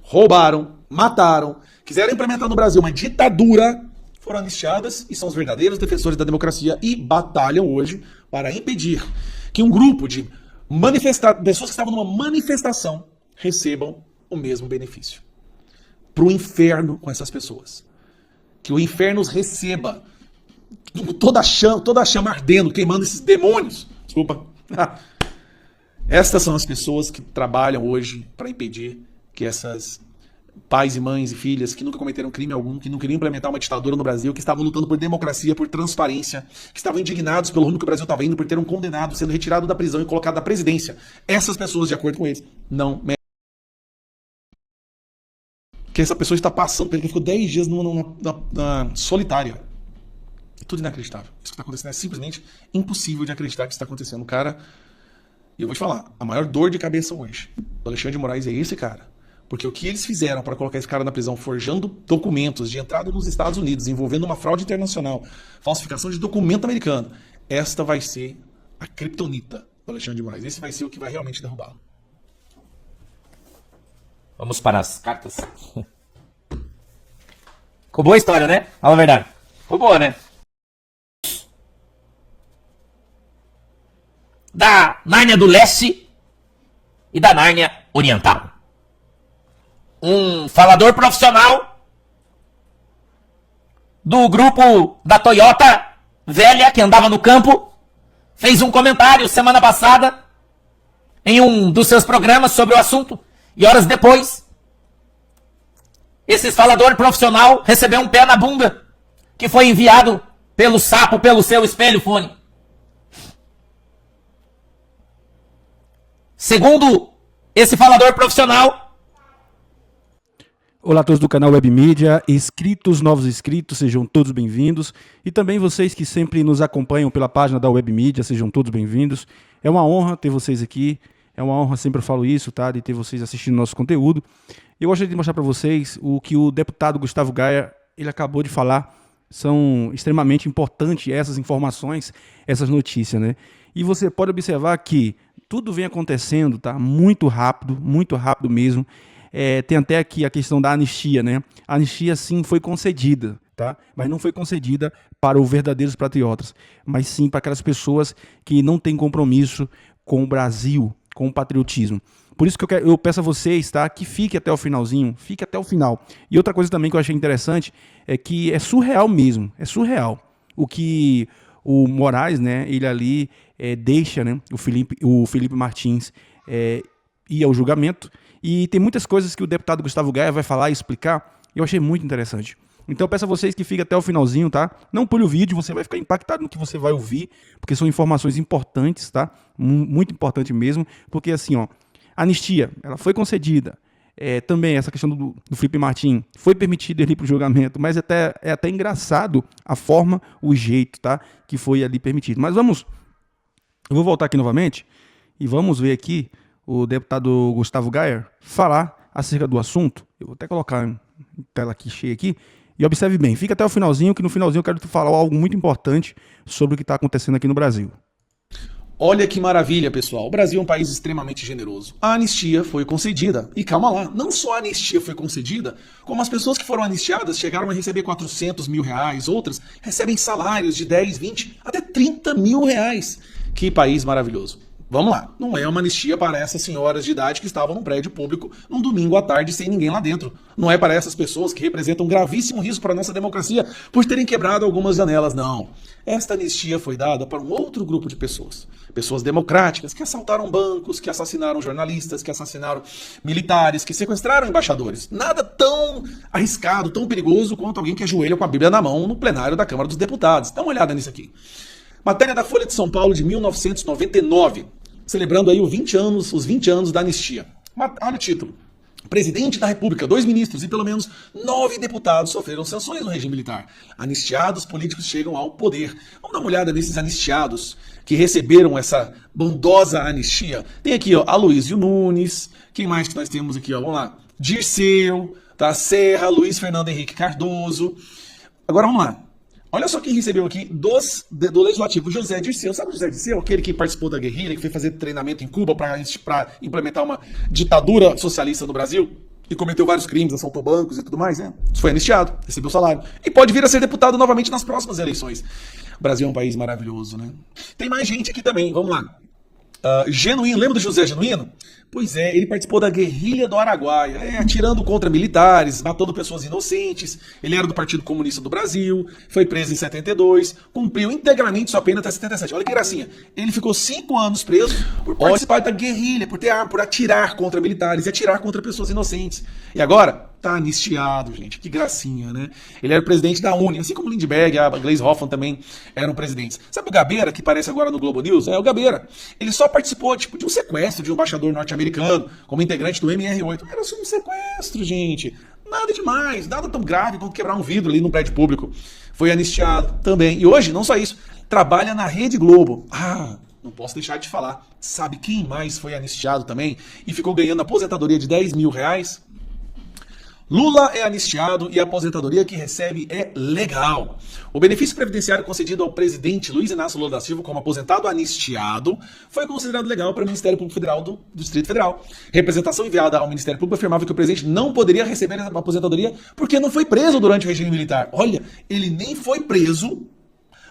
roubaram, mataram, quiseram implementar no Brasil uma ditadura, foram anistiadas e são os verdadeiros defensores da democracia e batalham hoje para impedir que um grupo de pessoas que estavam numa manifestação recebam o mesmo benefício. Pro inferno com essas pessoas. Que o inferno os receba. Toda a chama ardendo, queimando esses demônios. Desculpa. Estas são as pessoas que trabalham hoje para impedir que essas pais e mães e filhas que nunca cometeram crime algum, que não queriam implementar uma ditadura no Brasil, que estavam lutando por democracia, por transparência, que estavam indignados pelo rumo que o Brasil estava indo, por ter um condenado sendo retirado da prisão e colocado na presidência. Essas pessoas, de acordo com eles, não merecem. Que essa pessoa está passando, porque ele ficou 10 dias na solitária. É tudo inacreditável. Isso que está acontecendo é simplesmente impossível de acreditar que isso está acontecendo. Cara, e eu vou te falar, a maior dor de cabeça hoje do Alexandre de Moraes é esse cara. Porque o que eles fizeram para colocar esse cara na prisão, forjando documentos de entrada nos Estados Unidos, envolvendo uma fraude internacional, falsificação de documento americano, esta vai ser a criptonita do Alexandre de Moraes. Esse vai ser o que vai realmente derrubá-lo. Vamos para as cartas. Ficou boa a história, né? Fala a verdade. Ficou boa, né? Da Nárnia do Leste e da Nárnia Oriental. Um falador profissional do grupo da Toyota velha que andava no campo fez um comentário semana passada em um dos seus programas sobre o assunto. E horas depois, esse falador profissional recebeu um pé na bunda que foi enviado pelo sapo, pelo seu espelho fone. Segundo esse falador profissional... Olá a todos do canal Web Mídia, inscritos, novos inscritos, sejam todos bem-vindos. E também vocês que sempre nos acompanham pela página da Web Mídia, sejam todos bem-vindos. É uma honra ter vocês aqui. É uma honra, sempre eu falo isso, tá? De ter vocês assistindo nosso conteúdo. Eu gostaria de mostrar para vocês o que o deputado Gustavo Gaia, ele acabou de falar. São extremamente importantes essas informações, essas notícias, né? E você pode observar que tudo vem acontecendo, tá? Muito rápido mesmo. Tem até aqui a questão da anistia, né? A anistia, sim, foi concedida, tá? Mas não foi concedida para os verdadeiros patriotas, mas sim para aquelas pessoas que não têm compromisso com o Brasil, com o patriotismo. Por isso que eu peço a vocês, tá, que fique até o finalzinho, fique até o final. E outra coisa também que eu achei interessante é que é surreal mesmo, é surreal o que o Moraes, né, ele ali deixa, né, o Felipe Martins ir ao julgamento. E tem muitas coisas que o deputado Gustavo Gaia vai falar e explicar, e eu achei muito interessante. Então eu peço a vocês que fiquem até o finalzinho, tá? Não pule o vídeo, você vai ficar impactado no que você vai ouvir, porque são informações importantes, tá? Muito importante mesmo, porque assim, ó, a anistia, ela foi concedida. Também essa questão do Felipe Martins foi permitido ele ir para o julgamento, mas é até engraçado a forma, o jeito, tá? Que foi ali permitido. Mas eu vou voltar aqui novamente e vamos ver aqui o deputado Gustavo Gaia falar acerca do assunto. Eu vou até colocar em tela aqui cheia aqui. E observe bem, fica até o finalzinho, que no finalzinho eu quero te falar algo muito importante sobre o que está acontecendo aqui no Brasil. Olha que maravilha, pessoal. O Brasil é um país extremamente generoso. A anistia foi concedida. E calma lá, não só a anistia foi concedida, como as pessoas que foram anistiadas chegaram a receber 400 mil reais, outras recebem salários de 10, 20, até 30 mil reais. Que país maravilhoso. Vamos lá, não é uma anistia para essas senhoras de idade que estavam num prédio público num domingo à tarde sem ninguém lá dentro. Não é para essas pessoas que representam um gravíssimo risco para a nossa democracia por terem quebrado algumas janelas, não. Esta anistia foi dada para um outro grupo de pessoas. Pessoas democráticas que assaltaram bancos, que assassinaram jornalistas, que assassinaram militares, que sequestraram embaixadores. Nada tão arriscado, tão perigoso quanto alguém que ajoelha com a Bíblia na mão no plenário da Câmara dos Deputados. Dá uma olhada nisso aqui. Matéria da Folha de São Paulo de 1999, celebrando aí os 20 anos da anistia. Olha o título. Presidente da República, 2 ministros e pelo menos 9 deputados sofreram sanções no regime militar. Anistiados políticos chegam ao poder. Vamos dar uma olhada nesses anistiados que receberam essa bondosa anistia. Tem aqui, ó, Aloysio Nunes. Quem mais que nós temos aqui, ó? Vamos lá. Dirceu, tá? Serra, Luiz Fernando Henrique Cardoso. Agora vamos lá. Olha só quem recebeu aqui do Legislativo, José Dirceu. Sabe o José Dirceu? Aquele que participou da guerrilha, que foi fazer treinamento em Cuba para implementar uma ditadura socialista no Brasil? e cometeu vários crimes, assaltou bancos e tudo mais, né? Foi anistiado, recebeu salário. E pode vir a ser deputado novamente nas próximas eleições. O Brasil é um país maravilhoso, né? Tem mais gente aqui também, vamos lá. Genuíno, lembra do José Genuíno? Pois é, ele participou da guerrilha do Araguaia, atirando contra militares, matando pessoas inocentes. Ele era do Partido Comunista do Brasil, foi preso em 72, cumpriu integralmente sua pena até 77. Olha que gracinha. Ele ficou 5 anos preso por participar da guerrilha, por atirar contra militares e atirar contra pessoas inocentes. E agora, tá anistiado, gente. Que gracinha, né? Ele era presidente da UNE, assim como Lindbergh, a Gleisi Hoffmann também eram presidentes. Sabe o Gabeira, que aparece agora no Globo News? É o Gabeira. Ele só participou, de um sequestro de um embaixador norte-americano, como integrante do MR8. Era só um sequestro, gente. Nada demais, nada tão grave quanto quebrar um vidro ali num prédio público. Foi anistiado também. E hoje, não só isso, trabalha na Rede Globo. Não posso deixar de falar. Sabe quem mais foi anistiado também e ficou ganhando aposentadoria de R$10 mil? Lula é anistiado e a aposentadoria que recebe é legal. O benefício previdenciário concedido ao presidente Luiz Inácio Lula da Silva como aposentado anistiado foi considerado legal para o Ministério Público Federal do Distrito Federal. Representação enviada ao Ministério Público afirmava que o presidente não poderia receber a aposentadoria porque não foi preso durante o regime militar. Olha, ele nem foi preso,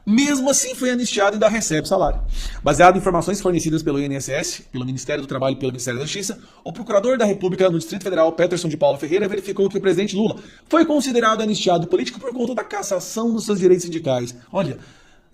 mesmo assim foi anistiado e ainda recebe salário. Baseado em informações fornecidas pelo INSS, pelo Ministério do Trabalho e pelo Ministério da Justiça, o procurador da República no Distrito Federal, Peterson de Paula Ferreira, verificou que o presidente Lula foi considerado anistiado político por conta da cassação dos seus direitos sindicais. Olha,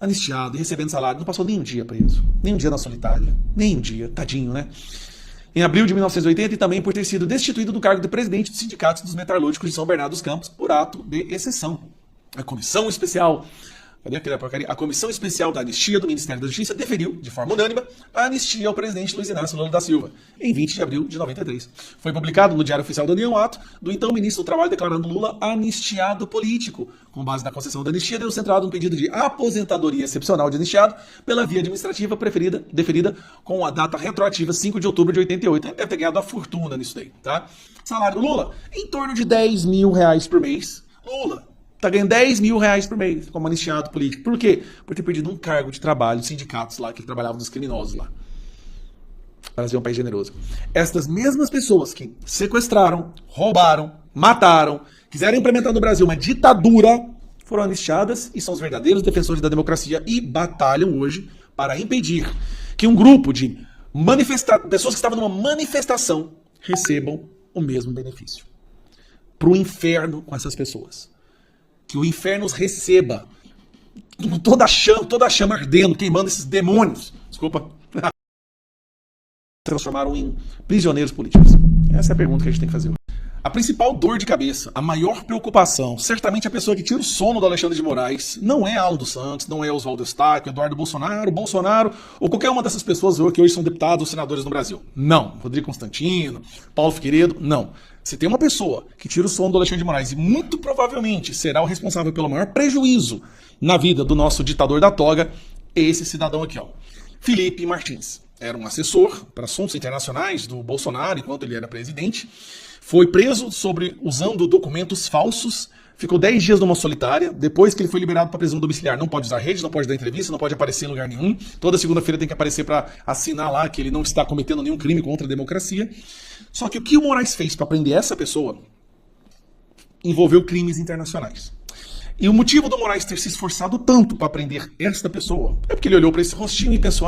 anistiado e recebendo salário, não passou nem um dia preso, nem um dia na solitária, nem um dia, tadinho, né? Em abril de 1980 e também por ter sido destituído do cargo de presidente dos sindicatos dos metalúrgicos de São Bernardo dos Campos por ato de exceção. A comissão especial A Comissão Especial da Anistia do Ministério da Justiça deferiu, de forma unânime, a anistia ao presidente Luiz Inácio Lula da Silva, em 20 de abril de 93. Foi publicado no Diário Oficial da União ato do então ministro do Trabalho declarando Lula anistiado político. Com base na concessão da anistia, deu centrado um pedido de aposentadoria excepcional de anistiado pela via administrativa deferida com a data retroativa 5 de outubro de 88. Ele deve ter ganhado uma fortuna nisso daí, tá? Salário do Lula, em torno de R$10 mil por mês. Lula tá ganhando R$10 mil por mês como anistiado político. Por quê? Por ter perdido um cargo de trabalho nos sindicatos lá, que ele trabalhava nos criminosos lá. O Brasil é um país generoso. Estas mesmas pessoas que sequestraram, roubaram, mataram, quiseram implementar no Brasil uma ditadura, foram anistiadas e são os verdadeiros defensores da democracia e batalham hoje para impedir que um grupo de pessoas que estavam numa manifestação recebam o mesmo benefício. Pro inferno com essas pessoas. Que o inferno os receba. Toda a chama ardendo, queimando esses demônios. Desculpa. Transformaram em prisioneiros políticos. Essa é a pergunta que a gente tem que fazer hoje. A principal dor de cabeça, a maior preocupação, certamente a pessoa que tira o sono do Alexandre de Moraes, não é Alan dos Santos, não é Oswaldo Eustáquio, Eduardo Bolsonaro, ou qualquer uma dessas pessoas que hoje são deputados ou senadores no Brasil. Não. Rodrigo Constantino, Paulo Figueiredo, não. Se tem uma pessoa que tira o sono do Alexandre de Moraes e muito provavelmente será o responsável pelo maior prejuízo na vida do nosso ditador da toga, é esse cidadão aqui, ó. Felipe Martins. Era um assessor para assuntos internacionais do Bolsonaro enquanto ele era presidente. Foi preso usando documentos falsos, ficou 10 dias numa solitária, depois que ele foi liberado para prisão domiciliar. Não pode usar rede, não pode dar entrevista, não pode aparecer em lugar nenhum. Toda segunda-feira tem que aparecer para assinar lá que ele não está cometendo nenhum crime contra a democracia. Só que o que o Moraes fez para prender essa pessoa envolveu crimes internacionais. E o motivo do Moraes ter se esforçado tanto para prender esta pessoa é porque ele olhou para esse rostinho e pensou,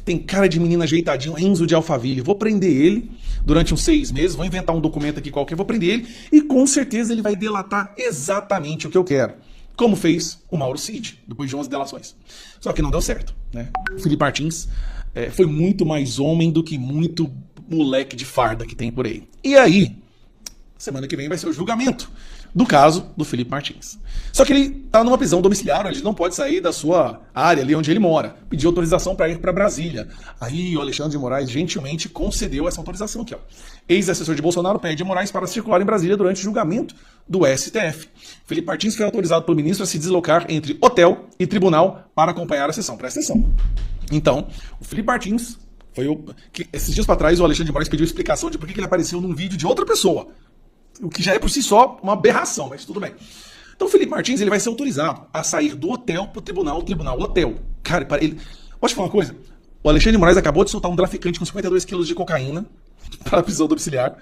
tem cara de menina ajeitadinho, Enzo de Alphaville, vou prender ele durante uns 6 meses, vou inventar um documento aqui qualquer, vou prender ele e com certeza ele vai delatar exatamente o que eu quero. Como fez o Mauro Cid, depois de 11 delações. Só que não deu certo, né? O Felipe Martins foi muito mais homem do que muito moleque de farda que tem por aí. E aí, semana que vem vai ser o julgamento do caso do Felipe Martins. Só que ele está numa prisão domiciliar, ele não pode sair da sua área ali onde ele mora. Pediu autorização para ir para Brasília. Aí o Alexandre de Moraes gentilmente concedeu essa autorização aqui, ó. Ex-assessor de Bolsonaro pede a Moraes para circular em Brasília durante o julgamento do STF. Felipe Martins foi autorizado pelo ministro a se deslocar entre hotel e tribunal para acompanhar a sessão. Presta atenção. Então, o Felipe Martins esses dias para trás o Alexandre de Moraes pediu explicação de por que ele apareceu num vídeo de outra pessoa. O que já é por si só uma aberração, mas tudo bem. Então o Felipe Martins ele vai ser autorizado a sair do hotel pro tribunal, hotel. Cara, pode falar uma coisa? O Alexandre de Moraes acabou de soltar um traficante com 52 quilos de cocaína para a prisão domiciliar.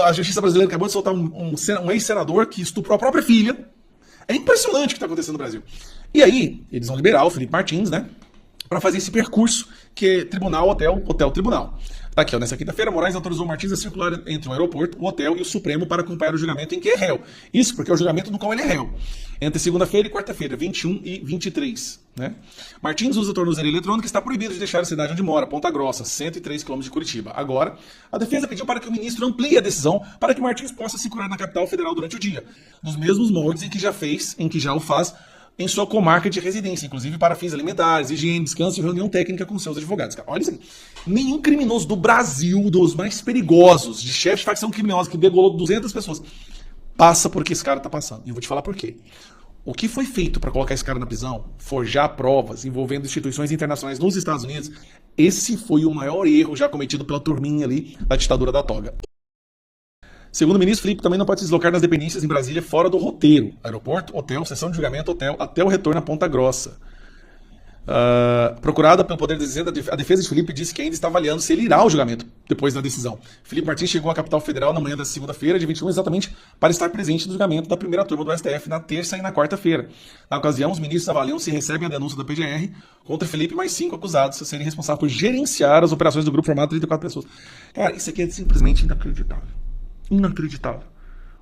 a justiça brasileira acabou de soltar um ex-senador que estuprou a própria filha. É impressionante o que está acontecendo no Brasil. E aí, eles vão liberar o Felipe Martins, né? Para fazer esse percurso que é tribunal, hotel, hotel, tribunal. Tá aqui, ó, nessa quinta-feira, Moraes autorizou Martins a circular entre o aeroporto, o hotel e o Supremo para acompanhar o julgamento em que é réu. Isso porque é o julgamento no qual ele é réu. Entre segunda-feira e quarta-feira, 21 e 23. Né? Martins usa tornozeleira eletrônica e está proibido de deixar a cidade onde mora, Ponta Grossa, 103 km de Curitiba. Agora, a defesa pediu para que o ministro amplie a decisão para que Martins possa circular na capital federal durante o dia, nos mesmos moldes em que já o faz em sua comarca de residência, inclusive para fins alimentares, higiene, descanso e reunião técnica com seus advogados. Olha isso aqui. Nenhum criminoso do Brasil, dos mais perigosos, de chefe de facção criminosa que degolou 200 pessoas, passa por que esse cara tá passando. E eu vou te falar por quê. O que foi feito para colocar esse cara na prisão, forjar provas envolvendo instituições internacionais nos Estados Unidos, esse foi o maior erro já cometido pela turminha ali da ditadura da toga. Segundo o ministro, Felipe também não pode se deslocar nas dependências em Brasília fora do roteiro. Aeroporto, hotel, sessão de julgamento, hotel, até o retorno a Ponta Grossa. Procurada pelo Poder Dizendo, a defesa de Felipe disse que ainda está avaliando se ele irá ao julgamento depois da decisão. Felipe Martins chegou à capital federal na manhã da segunda-feira, de 21, exatamente para estar presente no julgamento da primeira turma do STF na terça e na quarta-feira. Na ocasião, os ministros avaliam se recebem a denúncia da PGR contra Felipe mais 5 acusados a serem responsáveis por gerenciar as operações do grupo formado de 34 pessoas. Cara, isso aqui é simplesmente inacreditável. Inacreditável.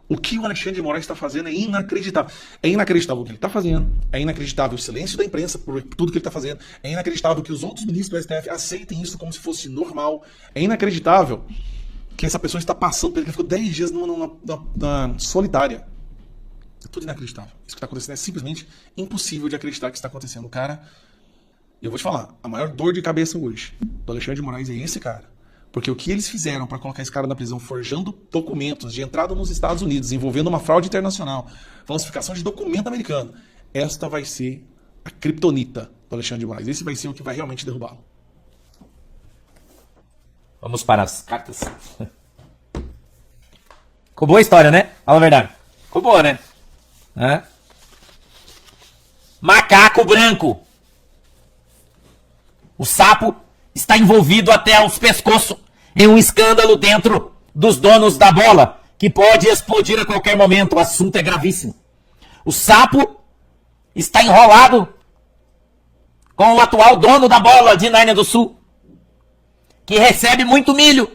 O que o Alexandre de Moraes está fazendo é inacreditável. É inacreditável o que ele está fazendo. É inacreditável o silêncio da imprensa por tudo que ele está fazendo. É inacreditável que os outros ministros do STF aceitem isso como se fosse normal. É inacreditável que essa pessoa está passando porque ele ficou 10 dias na solitária. É tudo inacreditável. Isso que está acontecendo é simplesmente impossível de acreditar que está acontecendo. O cara, eu vou te falar, a maior dor de cabeça hoje do Alexandre de Moraes é esse cara. Porque o que eles fizeram para colocar esse cara na prisão, forjando documentos de entrada nos Estados Unidos, envolvendo uma fraude internacional, falsificação de documento americano, esta vai ser a criptonita do Alexandre de Moraes. Esse vai ser o que vai realmente derrubá-lo. Vamos para as cartas. Ficou boa a história, né? Fala a verdade. Ficou boa, né? Macaco branco. O sapo está envolvido até aos pescoços em um escândalo dentro dos donos da bola, que pode explodir a qualquer momento. O assunto é gravíssimo. O sapo está enrolado com o atual dono da bola de Nárnia do Sul, que recebe muito milho,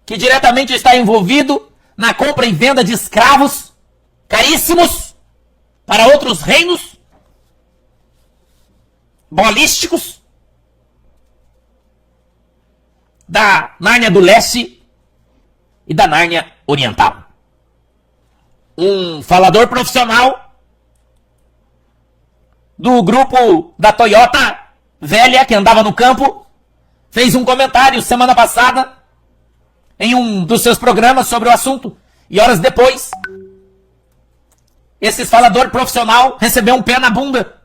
que diretamente está envolvido na compra e venda de escravos caríssimos para outros reinos bolísticos da Nárnia do Leste e da Nárnia Oriental. Um falador profissional do grupo da Toyota velha que andava no campo fez um comentário semana passada em um dos seus programas sobre o assunto, e horas depois esse falador profissional recebeu um pé na bunda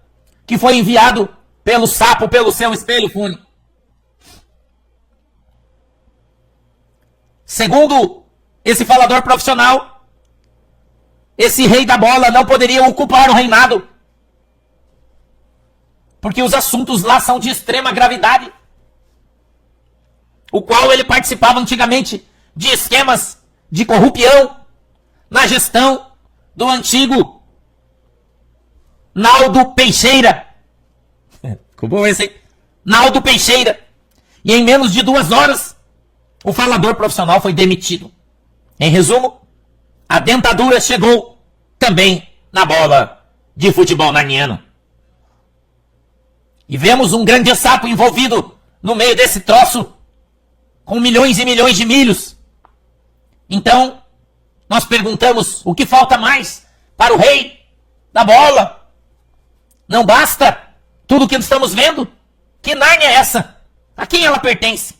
que foi enviado pelo sapo pelo seu espelho fone. Segundo esse falador profissional, esse rei da bola não poderia ocupar o reinado, porque os assuntos lá são de extrema gravidade, o qual ele participava antigamente de esquemas de corrupção na gestão do antigo Naldo Peixeira. Como esse? Naldo Peixeira. E em menos de 2 horas, o falador profissional foi demitido. Em resumo, a dentadura chegou também na bola de futebol narniano. E vemos um grande sapo envolvido no meio desse troço, com milhões e milhões de milhos. Então, nós perguntamos, o que falta mais para o rei da bola? Não basta tudo que estamos vendo? Que Nárnia é essa? A quem ela pertence?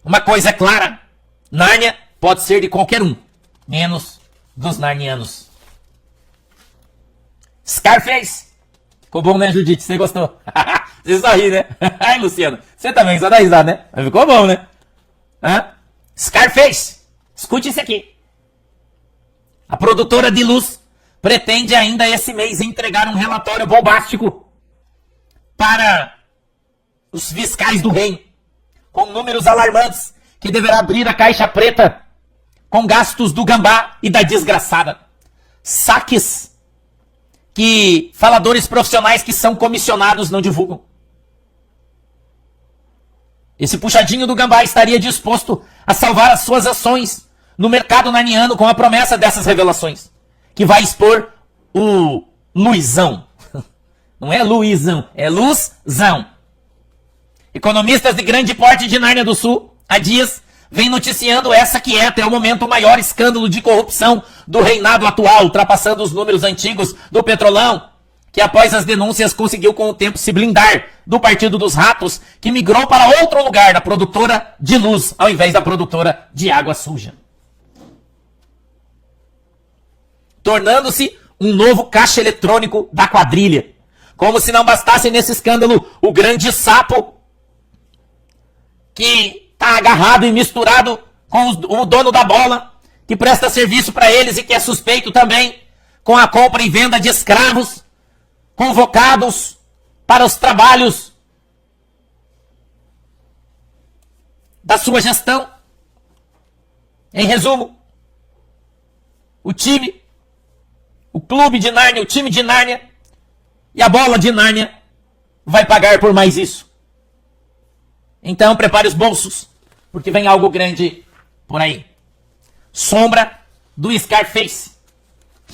Uma coisa é clara, Nárnia pode ser de qualquer um, menos dos narnianos. Scarface. Ficou bom, né, Judite? Você gostou? Você só ri, né? Ai, Luciano, você também só dá risada, né? Mas ficou bom, né? Scarface. Escute isso aqui. A produtora de luz pretende ainda esse mês entregar um relatório bombástico para os fiscais do reino, com números alarmantes que deverá abrir a caixa preta com gastos do gambá e da desgraçada. Saques que faladores profissionais que são comissionados não divulgam. Esse puxadinho do gambá estaria disposto a salvar as suas ações no mercado narniano com a promessa dessas revelações, que vai expor o Luizão. Não é Luizão, é Luzão. Economistas de grande porte de Nárnia do Sul, há dias, vem noticiando essa que é até o momento o maior escândalo de corrupção do reinado atual, ultrapassando os números antigos do Petrolão, que após as denúncias conseguiu com o tempo se blindar do Partido dos Ratos, que migrou para outro lugar, da produtora de luz, ao invés da produtora de água suja. Tornando-se um novo caixa eletrônico da quadrilha. Como se não bastasse nesse escândalo o grande sapo que está agarrado e misturado com o dono da bola, que presta serviço para eles e que é suspeito também com a compra e venda de escravos convocados para os trabalhos da sua gestão. Em resumo, o clube de Nárnia, o time de Nárnia e a bola de Nárnia vai pagar por mais isso. Então prepare os bolsos, porque vem algo grande por aí. Sombra do Scarface.